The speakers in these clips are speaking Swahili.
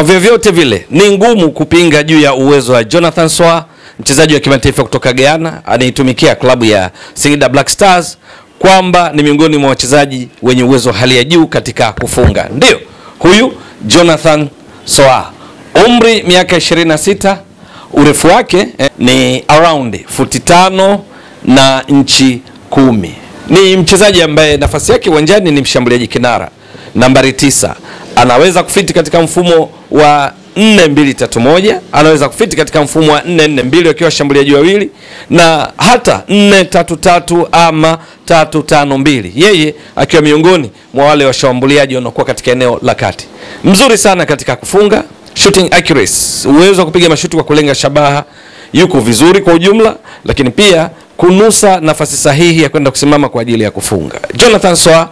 vyovyote vile ni ngumu kupinga juu ya uwezo wa Jonathan Soa, mchezaji wa kimataifa kutoka Ghana anaitumikia klabu ya Singida Black Stars, kwamba ni miongoni mwa wachezaji wenye uwezo hali ya juu katika kufunga. Ndio huyu Jonathan Soa, umri miaka 26, urefu wake ni around futi 5 na inchi 10. Ni mchezaji ambaye nafasi yake uwanjani ni mshambuliaji kinara nambari 9. Anaweza kufiti katika mfumo wa 4-2-3-1, anaweza kufiti katika mfumo wa 4-4-2 wakiwa washambuliaji wawili, na hata 4-3-3 ama 3-5-2, yeye akiwa miongoni mwa wale washambuliaji wanaokuwa katika eneo la kati. Mzuri sana katika kufunga, shooting accuracy, uwezo wa kupiga mashuti kwa kulenga shabaha, yuko vizuri kwa ujumla, lakini pia kunusa nafasi sahihi ya kwenda kusimama kwa ajili ya kufunga. Jonathan Soa,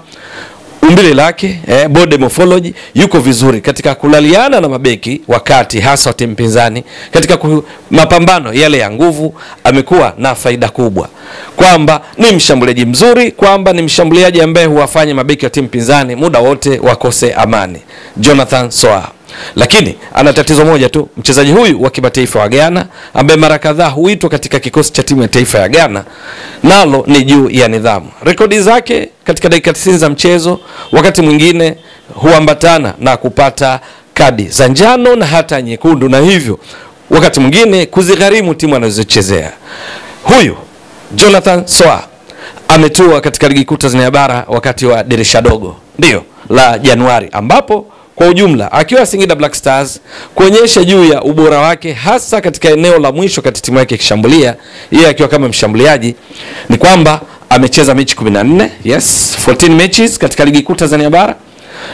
umbile lake, body morphology, yuko vizuri katika kulaliana na mabeki wakati hasa wa timu pinzani. Katika mapambano yale ya nguvu amekuwa na faida kubwa, kwamba ni mshambuliaji mzuri, kwamba ni mshambuliaji ambaye huwafanya mabeki wa timu pinzani muda wote wakose amani. Jonathan Soa. Lakini ana tatizo moja tu, mchezaji huyu wa kimataifa wa Ghana ambaye mara kadhaa huitwa katika kikosi cha timu ya taifa ya Ghana, nalo ni juu ya nidhamu. Rekodi zake katika dakika 90 za mchezo wakati mwingine huambatana na kupata kadi za njano na hata nyekundu, na hivyo wakati mwingine kuzigharimu timu anazochezea. Huyu Jonathan Soa ametua katika ligi kuu Tanzania bara wakati wa dirisha dogo, ndio la Januari, ambapo kwa ujumla akiwa Singida Black Stars kuonyesha juu ya ubora wake hasa katika eneo la mwisho kati timu yake ikishambulia, yeye akiwa kama mshambuliaji, ni kwamba amecheza mechi 14, 14 matches katika ligi kuu Tanzania bara.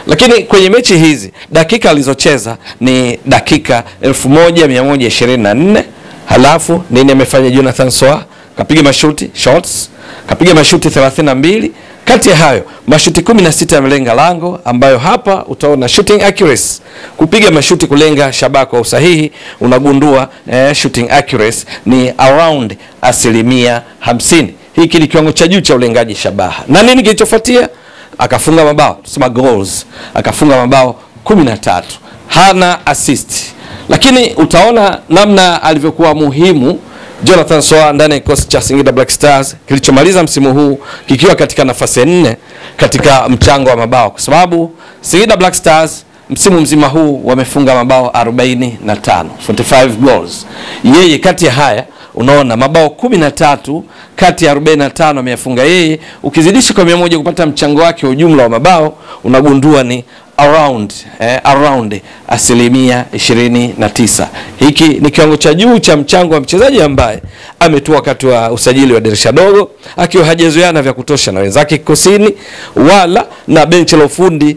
Lakini kwenye mechi hizi dakika alizocheza ni dakika 1124. Halafu nini amefanya Jonathan Soa? Kapiga mashuti shots, kapiga mashuti 32. Kati ya hayo mashuti 16 yamelenga lango, ambayo hapa utaona shooting accuracy, kupiga mashuti kulenga shabaha kwa usahihi, unagundua shooting accuracy ni around 50%. Hiki ni kiwango cha juu cha ulengaji shabaha. Na nini kilichofuatia? Akafunga mabao, tusema goals, akafunga mabao 13. Hana assist. Lakini utaona namna alivyokuwa muhimu Jonathan Soa ndani ya kikosi cha Singida Black Stars kilichomaliza msimu huu kikiwa katika nafasi 4 katika mchango wa mabao, kwa sababu Singida Black Stars msimu mzima huu wamefunga mabao 45, 45 goals. Yeye kati ya haya unaona mabao 13 kati ya 45 ameyafunga yeye. Ukizidisha kwa 100 kupata mchango wake ujumla wa mabao, unagundua ni around 29%. Hiki ni kiwango cha juu cha mchango wa mchezaji ambaye ametua wakati wa usajili wa dirisha dogo, akiwa hajazoeana vya kutosha na wenzake kikosini wala na benchi la ufundi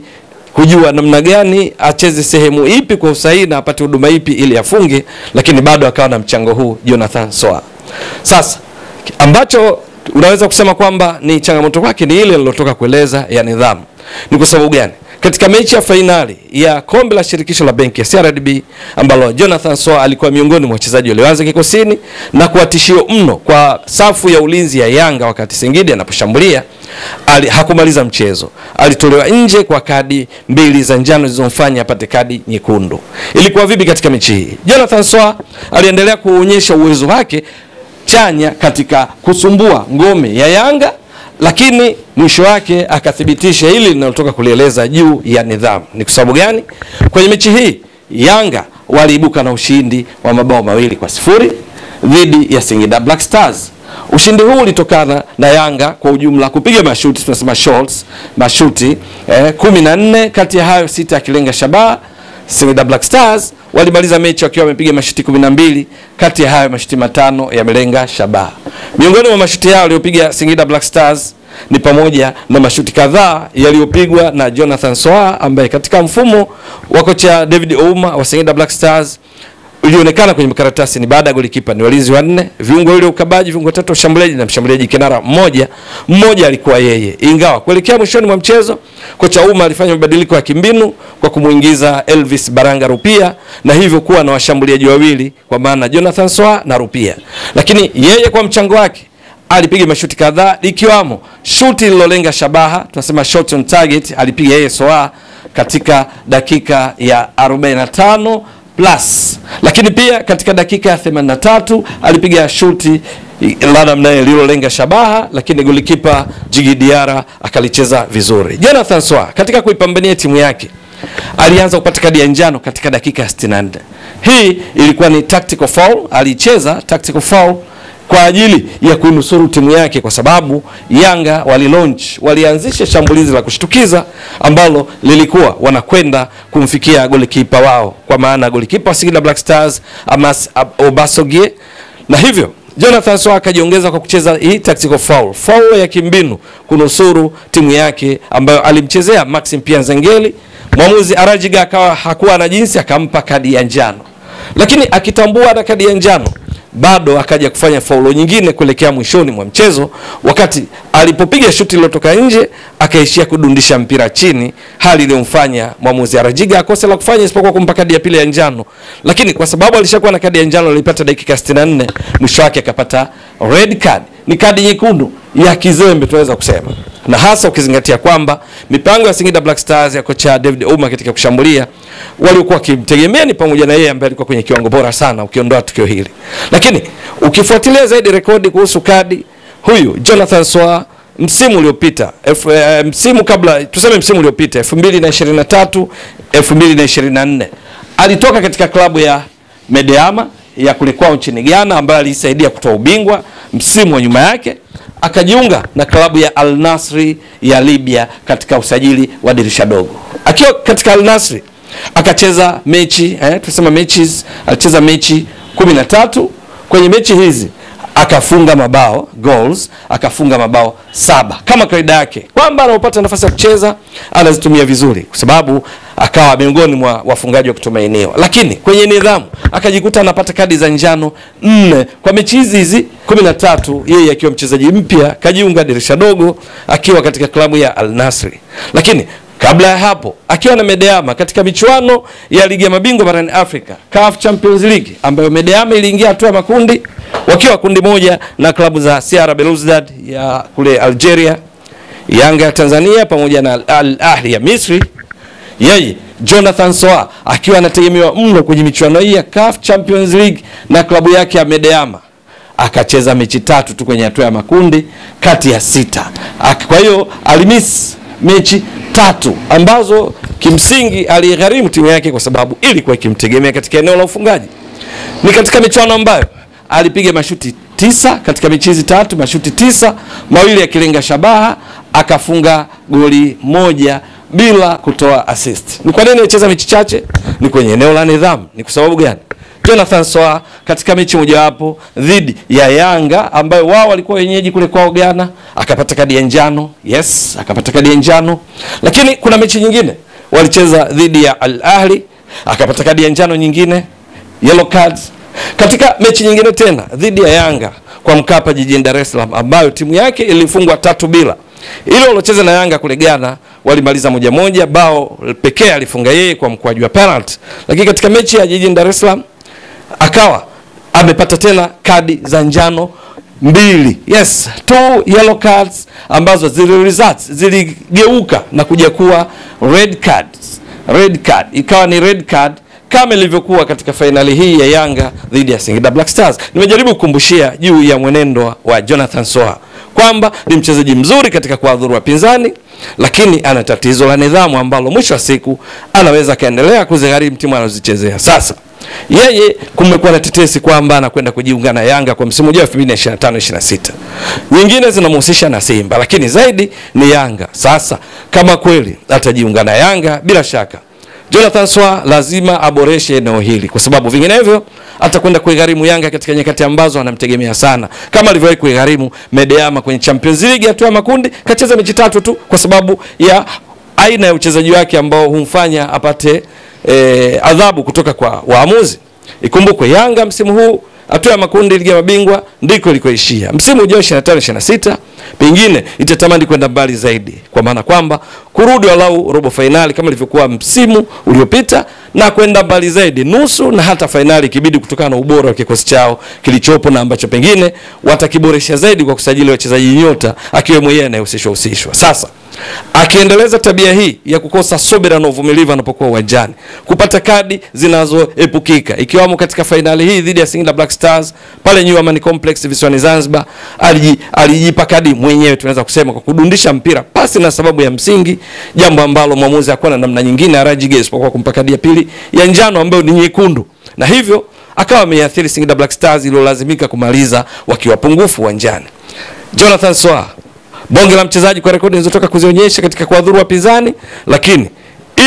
kujua namna gani acheze sehemu ipi kwa usahihi na apate huduma ipi ili afunge, lakini bado akawa na mchango huu Jonathan Soa. Sasa ambacho unaweza kusema kwamba ni changamoto kwake ni ile nilotoka kueleza ya nidhamu. Ni kwa sababu gani? Katika mechi ya finali ya kombe la shirikisho la benki ya CRDB, ambalo Jonathan Soa alikuwa miongoni mwa wachezaji walioanza kikosini na kuwa tishio mno kwa safu ya ulinzi ya Yanga wakati Singida anaposhambulia, hakumaliza mchezo. Alitolewa nje kwa kadi 2 za njano zilizomfanya apate kadi nyekundu. Ilikuwa vipi katika mechi hii? Jonathan Soa aliendelea kuonyesha uwezo wake chanya katika kusumbua ngome ya Yanga, lakini mwisho wake akathibitisha hili linalotoka kulieleza juu ya nidhamu. Ni kwa sababu gani? Kwenye mechi hii Yanga waliibuka na ushindi wa mabao 2-0 dhidi ya Singida Black Stars. Ushindi huu ulitokana na Yanga kwa ujumla kupiga mashuti, tunasema shots, mashuti 14, kati ya hayo 6 akilenga shabaha. Singida Black Stars walimaliza mechi wakiwa wamepiga mashuti 12, kati ya hayo mashuti 5 yamelenga shabaha. Miongoni mwa mashuti yao waliopiga Singida Black Stars ni pamoja na mashuti kadhaa yaliyopigwa na Jonathan Soa, ambaye katika mfumo wa kocha David Ouma wa Singida Black Stars ilionekana kwenye makaratasi ni baada ya golikipa ni walinzi 4, viungo wale ukabaji, viungo 3 washambuliaji na mshambuliaji kinara mmoja alikuwa yeye. Ingawa kuelekea mwishoni mwa mchezo kocha Ouma alifanya mabadiliko ya kimbinu kwa kumuingiza Elvis Baranga Rupia na hivyo kuwa na washambuliaji wawili, kwa maana Jonathan Soa na Rupia. Lakini yeye kwa mchango wake alipiga mashuti kadhaa, ikiwamo shuti lilolenga shabaha, tunasema shot on target, alipiga yeye Soa katika dakika ya 45 plus, lakini pia katika dakika ya 83 alipiga shuti la namna lililolenga shabaha, lakini golikipa Djigui Diarra akalicheza vizuri. Jonathan Soa katika kuipambania timu yake alianza kupata kadi ya njano katika dakika ya 64. Hii ilikuwa ni tactical foul, alicheza tactical foul kwa ajili ya kunusuru timu yake, kwa sababu Yanga walianzisha shambulizi la kushtukiza ambalo lilikuwa wanakwenda kumfikia golikipa wao, kwa maana golikipa wa Singida Black Stars Amas Obasogie, na hivyo Jonathan Soa akajiongeza kwa kucheza hii tactical foul ya kimbinu kunusuru timu yake ambayo alimchezea Maxim Pianzengeli. Mwamuzi Arajiga akawa hakuwa na jinsi, akampa kadi ya njano, lakini akitambua na kadi ya njano bado akaja kufanya faulo nyingine kuelekea mwishoni mwa mchezo, wakati alipopiga shuti lilotoka nje akaishia kudundisha mpira chini, hali iliyomfanya mwamuzi Arajiga akose la kufanya isipokuwa kumpa kadi ya pili ya njano. Lakini kwa sababu alishakuwa na kadi ya njano alipata dakika 64, mwisho wake akapata red card. Ni kadi nyekundu ya kizembe tunaweza kusema, na hasa ukizingatia kwamba mipango ya Singida Black Stars ya kocha David Ouma katika kushambulia walikuwa kimtegemea ni pamoja na yeye ambaye alikuwa kwenye kiwango bora sana ukiondoa tukio hili. Lakini ukifuatilia zaidi rekodi kuhusu kadi, huyu Jonathan Soa msimu uliopita, msimu kabla, tuseme msimu uliopita 2023 2024, alitoka katika klabu ya Medeama ya kule kwao nchini Ghana ambayo alisaidia kutoa ubingwa msimu wa nyuma yake, akajiunga na klabu ya Al Nassr ya Libya katika usajili wa dirisha dogo. Akiwa katika Al Nassr akacheza mechi tuseme matches, alicheza mechi 13. Kwenye mechi hizi akafunga mabao goals, akafunga mabao 7 kama kawaida yake, kwamba anapopata nafasi ya kucheza anazitumia vizuri, kwa sababu akawa miongoni mwa wafungaji wa kutumainiwa. Lakini kwenye nidhamu akajikuta anapata kadi za njano 4 kwa mechi hizi 13, yeye akiwa mchezaji mpya kajiunga dirisha dogo akiwa katika klabu ya Al Nassr. Lakini kabla ya hapo akiwa na Medeama katika michuano ya ligi ya mabingwa barani Afrika, CAF Champions League, ambayo Medeama iliingia hatua makundi wakiwa kundi moja na klabu za CR Belouizdad ya kule Algeria, Yanga ya Tanzania pamoja na Al Ahli ya Misri. Yeye Jonathan Soa akiwa anategemewa mno kwenye michuano hii ya CAF Champions League na klabu yake ya Medeama, akacheza mechi 3 tu kwenye hatua ya makundi kati ya 6. Kwa hiyo alimiss mechi 3 ambazo kimsingi aligharimu timu yake, kwa sababu ilikuwa ikimtegemea katika eneo la ufungaji. Ni katika michuano ambayo alipiga mashuti 9 katika mechi hizi 3, mashuti 9, 2 yakilenga shabaha, akafunga goli 1 bila kutoa assist. Ni kwa nini alicheza mechi chache? Ni kwenye eneo la nidhamu. Ni kwa sababu gani? Jonathan Soa katika mechi moja hapo dhidi ya Yanga ambayo wao walikuwa wenyeji kule kwao Ghana, akapata kadi ya njano. Yes, akapata kadi ya njano. Lakini kuna mechi nyingine walicheza dhidi ya Al Ahli, akapata kadi ya njano nyingine, yellow cards. Katika mechi nyingine tena dhidi ya Yanga kwa Mkapa jijini Dar es Salaam, ambayo timu yake ilifungwa 3-0. Ile walocheza na Yanga kule Ghana walimaliza 1-1, bao pekee alifunga yeye kwa mkwaju wa penalty. Lakini katika mechi ya jijini Dar es Salaam akawa amepata tena kadi za njano 2. Yes, 2 yellow cards ambazo ziligeuka na kuja kuwa red cards. Red card ikawa ni red card kama ilivyokuwa katika finali hii ya Yanga dhidi ya Singida Black Stars. Nimejaribu kukumbushia juu ya mwenendo wa Jonathan Soa kwamba ni mchezaji mzuri katika kuadhuru wapinzani, lakini ana tatizo la nidhamu ambalo mwisho wa siku anaweza kaendelea kuzigharimu timu anazozichezea. Sasa yeye kumekuwa na tetesi kwamba anakwenda kujiunga na Yanga kwa msimu ujao 2025-26. Nyingine zinamhusisha na Simba, lakini zaidi ni Yanga. Sasa kama kweli atajiunga na Yanga, bila shaka Jonathan Soa lazima aboreshe eneo hili, kwa sababu vinginevyo atakwenda kuigharimu Yanga katika nyakati ambazo anamtegemea sana, kama alivyowahi kuigharimu Medeama kwenye Champions League hatua ya makundi. Kacheza mechi 3 tu kwa sababu ya aina ya uchezaji wake ambao humfanya apate adhabu kutoka kwa waamuzi. Ikumbukwe Yanga msimu huu hatua ya makundi ligi ya mabingwa ndiko ilikoishia. Msimu ujao 25-26 pengine itatamani kwenda mbali zaidi, kwa maana kwamba kurudi walau robo finali kama ilivyokuwa msimu uliopita, na kwenda mbali zaidi nusu na hata finali kibidi, kutokana na ubora wa kikosi chao kilichopo na ambacho pengine watakiboresha zaidi kwa kusajili wachezaji nyota akiwemo yeye anayehusishwa. Sasa Akiendeleza tabia hii ya kukosa subira na uvumilivu anapokuwa uwanjani, kupata kadi zinazoepukika, ikiwamo katika fainali hii dhidi ya Singida Black Stars pale New Amani Complex visiwani Zanzibar, alijipa kadi mwenyewe, tunaweza kusema, kwa kudundisha mpira pasi na sababu ya msingi, jambo ambalo mwamuzi hakuwa na namna nyingine arajige isipokuwa kumpa kadi ya pili ya njano ambayo ni nyekundu, na hivyo akawa ameathiri Singida Black Stars iliyolazimika kumaliza wakiwa pungufu uwanjani. Jonathan Soa, bonge la mchezaji kwa rekodi zilizotoka kuzionyesha katika kuadhuru wapinzani, lakini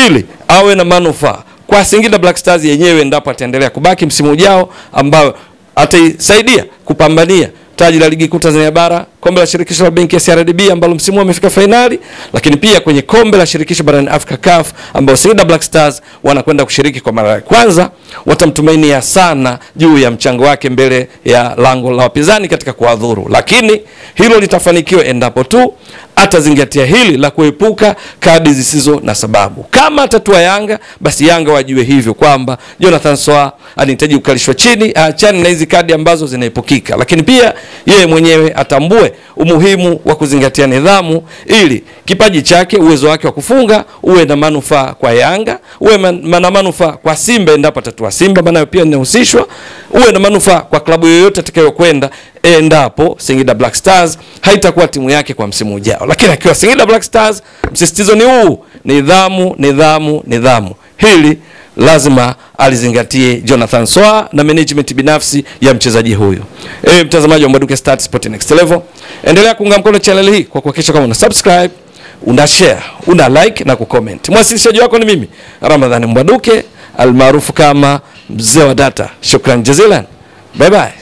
ili awe na manufaa kwa Singida Black Stars yenyewe endapo ataendelea kubaki msimu ujao, ambao ataisaidia kupambania taji la ligi kuu Tanzania bara, kombe la shirikisho la benki ya CRDB ambalo msimu wamefika finali, lakini pia kwenye kombe la shirikisho barani Afrika CAF ambao Singida Black Stars wanakwenda kushiriki kwa mara ya kwanza, watamtumainia sana juu ya mchango wake mbele ya lango la wapinzani katika kuadhuru. Lakini hilo litafanikiwa endapo tu atazingatia hili la kuepuka kadi zisizo na sababu. Kama atatua Yanga, basi Yanga wajue hivyo kwamba Jonathan Soa anahitaji kukalishwa chini, aachane na hizi kadi ambazo zinaepukika. Lakini pia yeye mwenyewe atambue umuhimu wa kuzingatia nidhamu, ili kipaji chake, uwezo wake wa kufunga uwe na manufaa kwa Yanga, uwe na manufaa kwa Simba endapo atatua Simba, maana pia inahusishwa, uwe na manufaa kwa klabu yoyote atakayokwenda endapo Singida Black Stars haitakuwa timu yake kwa msimu ujao. Lakini akiwa Singida Black Stars, msisitizo ni huu: nidhamu, nidhamu, nidhamu. Hili lazima alizingatie Jonathan Soa na management binafsi ya mchezaji huyu. Mtazamaji wa Mbwaduke Stats Sport Next Level, endelea kuunga mkono channel hii kwa kuhakikisha kama una subscribe, una share, una like na kucomment. Mwasilishaji wako ni mimi Ramadhani Mbwaduke almaarufu kama Mzee wa Data. Shukran jazilan. Bye bye.